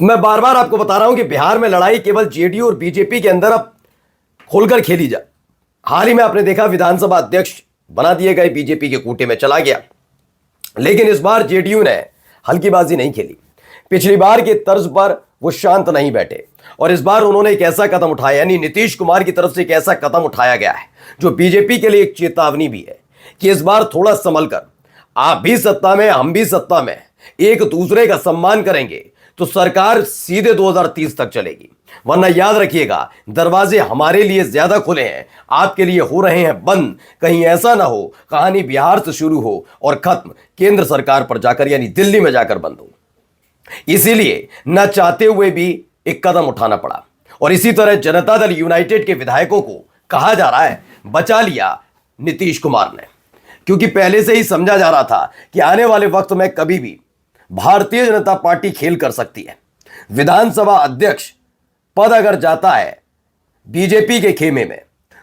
मैं बार बार आपको बता रहा हूं कि बिहार में लड़ाई केवल जेडीयू और बीजेपी के अंदर अब खोलकर खेली जा। हाल ही में आपने देखा विधानसभा अध्यक्ष बना दिए गए, बीजेपी के कोटे में चला गया। लेकिन इस बार जेडीयू ने हल्कीबाजी नहीं खेली। पिछली बार की तर्ज पर वो शांत नहीं बैठे और इस बार उन्होंने एक ऐसा कदम उठाया, यानी नीतीश कुमार की तरफ से एक ऐसा कदम उठाया गया है जो बीजेपी के लिए एक चेतावनी भी है कि इस बार थोड़ा संभल कर, आप भी सत्ता में, हम भी सत्ता में, एक दूसरे का सम्मान करेंगे तो सरकार सीधे 2030 तक चलेगी। वरना याद रखिएगा, दरवाजे हमारे लिए ज्यादा खुले हैं, आपके लिए हो रहे हैं बंद। कहीं ऐसा ना हो कहानी बिहार से शुरू हो और खत्म केंद्र सरकार पर जाकर, यानी दिल्ली में जाकर बंद हो। इसीलिए न चाहते हुए भी एक कदम उठाना पड़ा और इसी तरह जनता दल यूनाइटेड के विधायकों को कहा जा रहा है बचा लिया नीतीश कुमार ने, क्योंकि पहले से ही समझा जा रहा था कि आने वाले वक्त में कभी भी भारतीय जनता पार्टी खेल कर सकती है। विधानसभा अध्यक्ष पद अगर जाता है बीजेपी के खेमे में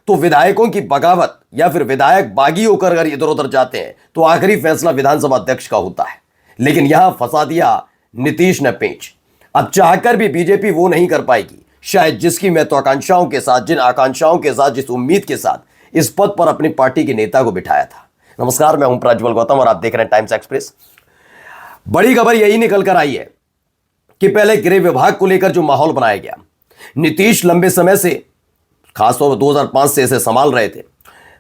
तो विधायकों की बगावत या फिर विधायक बागी होकर अगर इधर उधर जाते हैं तो आखिरी फैसला विधानसभा अध्यक्ष का होता है। लेकिन यहां फंसा दिया नीतीश ने पेंच। अब चाहकर भी बीजेपी वो नहीं कर पाएगी शायद जिसकी महत्वाकांक्षाओं के साथ, जिन आकांक्षाओं के साथ, जिस उम्मीद के साथ इस पद पर अपनी पार्टी के नेता को बिठाया था। नमस्कार, मैं हूं प्रज्वल गौतम और आप देख रहे हैं टाइम्स एक्सप्रेस। बड़ी खबर यही निकल कर आई है कि पहले गृह विभाग को लेकर जो माहौल बनाया गया, नीतीश लंबे समय से, खासतौर पर 2005 से इसे संभाल रहे थे।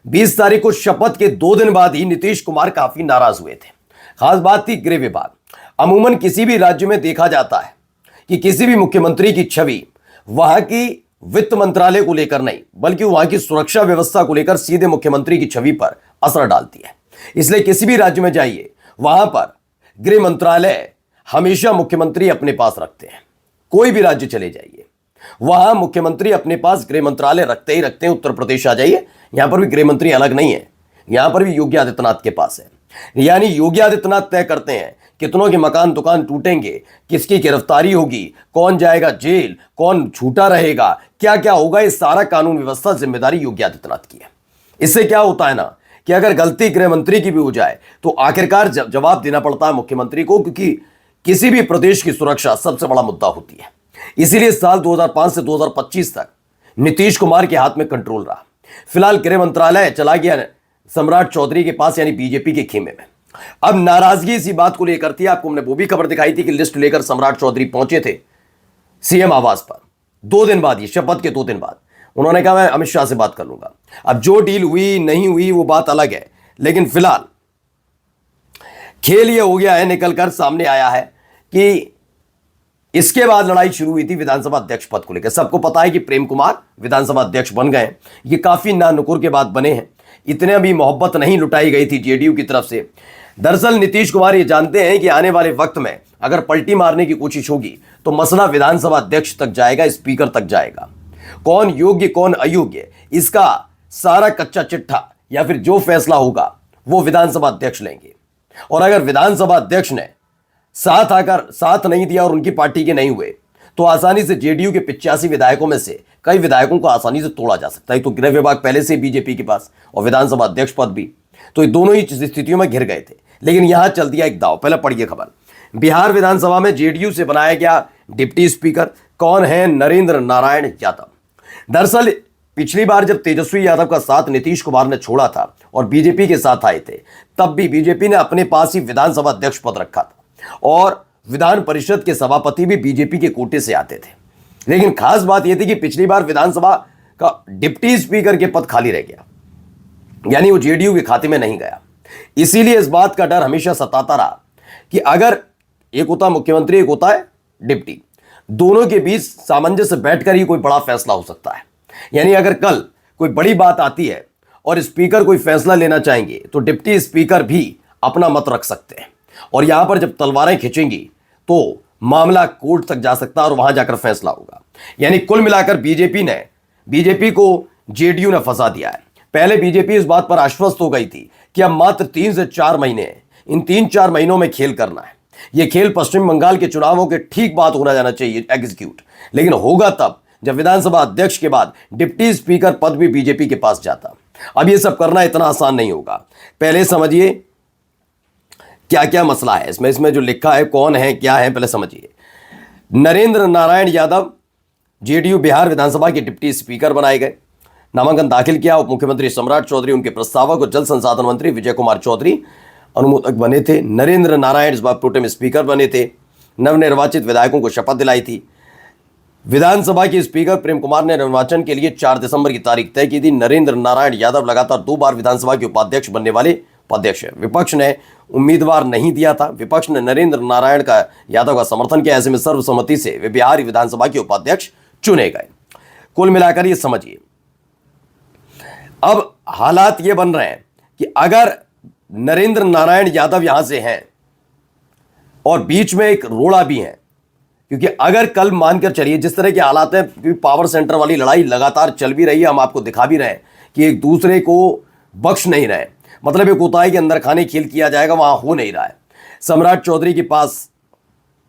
20 तारीख को शपथ के 2 दिन बाद ही नीतीश कुमार काफी नाराज हुए थे। खास बात थी गृह विभाग। अमूमन किसी भी राज्य में देखा जाता है कि किसी भी मुख्यमंत्री की छवि वहां की वित्त मंत्रालय को लेकर नहीं, बल्कि वहां की सुरक्षा व्यवस्था को लेकर सीधे मुख्यमंत्री की छवि पर असर डालती है। इसलिए किसी भी राज्य में जाइए, वहां पर गृह मंत्रालय हमेशा मुख्यमंत्री अपने पास रखते हैं। कोई भी राज्य चले जाइए, वहां मुख्यमंत्री अपने पास गृह मंत्रालय रखते ही रखते हैं। उत्तर प्रदेश आ जाइए, यहां पर भी गृह मंत्री अलग नहीं है, यहां पर भी योगी आदित्यनाथ के पास है। यानी योगी आदित्यनाथ तय करते हैं कितनों के मकान दुकान टूटेंगे, किसकी गिरफ्तारी होगी, कौन जाएगा जेल, कौन छूटा रहेगा, क्या क्या होगा। ये सारा कानून व्यवस्था जिम्मेदारी योगी आदित्यनाथ की है। इससे क्या होता है ना कि अगर गलती गृह मंत्री की भी हो जाए तो आखिरकार जवाब देना पड़ता है मुख्यमंत्री को, क्योंकि किसी भी प्रदेश की सुरक्षा सबसे बड़ा मुद्दा होती है। इसीलिए साल 2005 से 2025 तक नीतीश कुमार के हाथ में कंट्रोल रहा। फिलहाल गृह मंत्रालय चला गया सम्राट चौधरी के पास, यानी बीजेपी के खेमे में। अब नाराजगी इसी बात को लेकर थी। आपको हमने वो भी खबर दिखाई थी कि लिस्ट लेकर सम्राट चौधरी पहुंचे थे सीएम आवास पर 2 दिन बाद, ही शपथ के 2 दिन बाद। उन्होंने कहा मैं अमित शाह से बात कर लूंगा। अब जो डील हुई नहीं हुई वो बात अलग है, लेकिन फिलहाल खेल ये हो गया है, निकलकर सामने आया है कि इसके बाद लड़ाई शुरू हुई थी विधानसभा अध्यक्ष पद को लेकर। सबको पता है कि प्रेम कुमार विधानसभा अध्यक्ष बन गए। ये काफी नानुकुर के बाद बने हैं, इतने भी मोहब्बत नहीं लुटाई गई थी जेडीयू की तरफ से। दरअसल नीतीश कुमार ये जानते हैं कि आने वाले वक्त में अगर पलटी मारने की कोशिश होगी तो मसला विधानसभा अध्यक्ष तक जाएगा, स्पीकर तक जाएगा। कौन योग्य कौन अयोग्य, इसका सारा कच्चा चिट्ठा या फिर जो फैसला होगा वो विधानसभा अध्यक्ष लेंगे। और अगर विधानसभा अध्यक्ष ने साथ आकर साथ नहीं दिया और उनकी पार्टी के नहीं हुए तो आसानी से जेडीयू के 85 विधायकों में से कई विधायकों को आसानी से तोड़ा जा सकता है। तो गृह विभाग पहले से बीजेपी के पास और विधानसभा अध्यक्ष पद भी, तो ये दोनों ही स्थितियों में घिर गए थे। लेकिन यहां चल दिया एक दांव। पहले पढ़िए खबर। बिहार विधानसभा में जेडीयू से बनाया गया डिप्टी स्पीकर कौन है? नरेंद्र नारायण यादव। दरअसल पिछली बार जब तेजस्वी यादव का साथ नीतीश कुमार ने छोड़ा था और बीजेपी के साथ आए थे, तब भी बीजेपी ने अपने पास ही विधानसभा अध्यक्ष पद रखा था और विधान परिषद के सभापति भी बीजेपी के कोटे से आते थे। लेकिन खास बात यह थी कि पिछली बार विधानसभा का डिप्टी स्पीकर के पद खाली रह गया, यानी वो जेडीयू के खाते में नहीं गया। इसीलिए इस बात का डर हमेशा सताता रहा कि अगर एक होता मुख्यमंत्री, एक होता है डिप्टी, दोनों के बीच सामंजस्य बैठकर ही कोई बड़ा फैसला हो सकता है। यानी अगर कल कोई बड़ी बात आती है और स्पीकर कोई फैसला लेना चाहेंगे तो डिप्टी स्पीकर भी अपना मत रख सकते हैं। और यहां पर जब तलवारें खींचेंगी तो मामला कोर्ट तक जा सकता है और वहां जाकर फैसला होगा। यानी कुल मिलाकर बीजेपी को जेडीयू ने फंसा दिया है। पहले बीजेपी इस बात पर आश्वस्त हो गई थी कि अब मात्र 3 से 4 महीने हैं, इन 3-4 महीनों में खेल करना है। यह खेल पश्चिम बंगाल के चुनावों के ठीक बाद होना जाना चाहिए एग्जीक्यूट, लेकिन होगा तब जब विधानसभा अध्यक्ष के बाद डिप्टी स्पीकर पद भी बीजेपी के पास जाता। अब यह सब करना इतना आसान नहीं होगा। पहले समझिए क्या क्या मसला है इसमें जो लिखा है, कौन है क्या है, पहले समझिए। नरेंद्र नारायण यादव जेडीयू बिहार विधानसभा के डिप्टी स्पीकर बनाए गए। नामांकन दाखिल किया। उप मुख्यमंत्री सम्राट चौधरी उनके प्रस्तावक और जल संसाधन मंत्री विजय कुमार चौधरी अनुमोदक बने थे। नरेंद्र नारायण इस बार प्रोटेम स्पीकर बने थे। नवनिर्वाचित विधायकों को शपथ दिलाई थी। विधानसभा के स्पीकर प्रेम कुमार ने निर्वाचन के लिए 4 दिसंबर की तारीख तय की थी। नरेंद्र नारायण यादव लगातार 2 बार विधानसभा के उपाध्यक्ष बनने वाले उपाध्यक्ष है। विपक्ष ने उम्मीदवार नहीं दिया था। विपक्ष ने नरेंद्र नारायण का यादव का समर्थन किया। ऐसे में सर्वसम्मति से वे बिहार विधानसभा के उपाध्यक्ष चुने गए। कुल मिलाकर ये समझिए, अब हालात ये बन रहे हैं कि अगर नरेंद्र नारायण यादव यहां से हैं और बीच में एक रोड़ा भी है, क्योंकि अगर कल मानकर चलिए जिस तरह के हालात हैं, क्योंकि पावर सेंटर वाली लड़ाई लगातार चल भी रही है, हम आपको दिखा भी रहे हैं कि एक दूसरे को बख्श नहीं रहे, मतलब एक उताई के अंदर खाने खेल किया जाएगा, वहां हो नहीं रहा है। सम्राट चौधरी के पास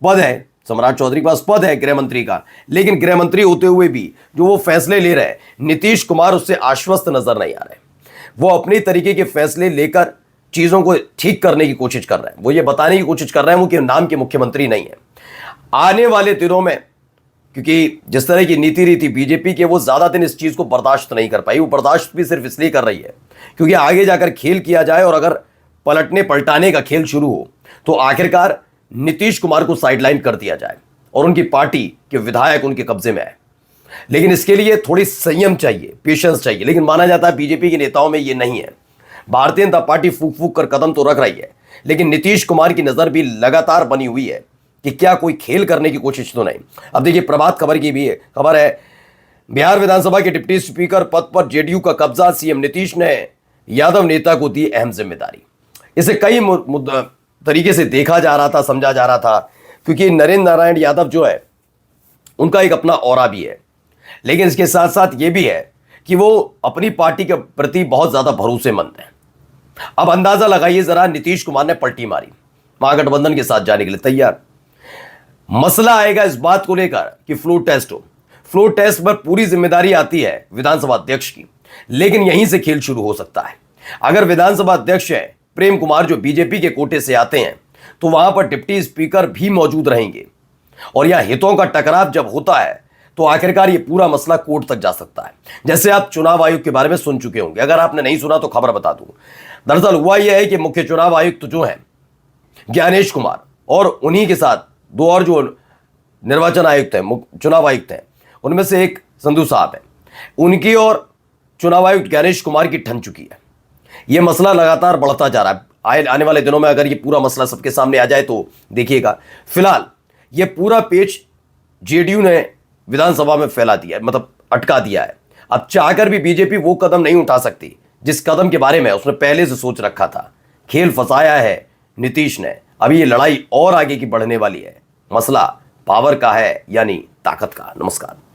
पद है, सम्राट चौधरी के पास पद है गृह मंत्री का, लेकिन गृह मंत्री होते हुए भी जो वो फैसले ले रहे हैं, नीतीश कुमार उससे आश्वस्त नजर नहीं आ रहे। वो अपनी तरीके के फैसले लेकर चीजों को ठीक करने की कोशिश कर रहे हैं। वो ये बताने की कोशिश कर रहे हैं वो कि नाम के मुख्यमंत्री नहीं है। आने वाले दिनों में, क्योंकि जिस तरह की नीति रीति बीजेपी के, वो ज्यादा दिन इस चीज को बर्दाश्त नहीं कर पाई। वो बर्दाश्त भी सिर्फ इसलिए कर रही है क्योंकि आगे जाकर खेल किया जाए और अगर पलटने पलटाने का खेल शुरू हो तो आखिरकार नीतीश कुमार को साइडलाइन कर दिया जाए और उनकी पार्टी के विधायक उनके कब्जे में आए। लेकिन इसके लिए थोड़ी संयम चाहिए, पेशेंस चाहिए। लेकिन माना जाता है बीजेपी के नेताओं में ये नहीं है। भारतीय जनता पार्टी फूक फूक कर कदम तो रख रही है, लेकिन नीतीश कुमार की नजर भी लगातार बनी हुई है कि क्या कोई खेल करने की कोशिश तो नहीं। अब देखिए, प्रभात खबर की भी खबर है, बिहार विधानसभा के डिप्टी स्पीकर पद पर जेडीयू का कब्जा, सीएम नीतीश ने यादव नेता को दी अहम जिम्मेदारी। इसे कई तरीके से देखा जा रहा था, समझा जा रहा था, क्योंकि नरेंद्र नारायण यादव जो है उनका एक अपना ऑरा भी है, लेकिन इसके साथ साथ ये भी है कि वो अपनी पार्टी के प्रति बहुत ज्यादा भरोसेमंद है। अब अंदाजा लगाइए जरा, नीतीश कुमार ने पलटी मारी, महागठबंधन के साथ जाने के लिए तैयार। मसला आएगा इस बात को लेकर कि फ्लोर टेस्ट हो। फ्लोर टेस्ट पर पूरी जिम्मेदारी आती है विधानसभा अध्यक्ष की, लेकिन यहीं से खेल शुरू हो सकता है। अगर विधानसभा अध्यक्ष है प्रेम कुमार जो बीजेपी के कोटे से आते हैं, तो वहां पर डिप्टी स्पीकर भी मौजूद रहेंगे और यहां हितों का टकराव जब होता है तो आखिरकार ये पूरा मसला कोर्ट तक जा सकता है। जैसे आप चुनाव आयोग के बारे में सुन चुके होंगे, अगर आपने नहीं सुना तो खबर बता दूं। दरअसल हुआ यह है कि मुख्य चुनाव आयुक्त जो है ज्ञानेश कुमार, और उन्हीं के साथ 2 और जो निर्वाचन आयुक्त है, चुनाव आयुक्त हैं, उनमें से एक संधू साहब है, उनकी और चुनाव आयुक्त ज्ञानेश कुमार की ठन चुकी है। यह मसला लगातार बढ़ता जा रहा है। आने वाले दिनों में अगर ये पूरा मसला सबके सामने आ जाए तो देखिएगा। फिलहाल ये पूरा पेच जेडीयू ने विधानसभा में फैला दिया है, मतलब अटका दिया है। अब चाहकर भी बीजेपी वो कदम नहीं उठा सकती जिस कदम के बारे में उसने पहले से सोच रखा था। खेल फंसाया है नीतीश ने। अभी ये लड़ाई और आगे की बढ़ने वाली है। मसला पावर का है, यानी ताकत का। नमस्कार।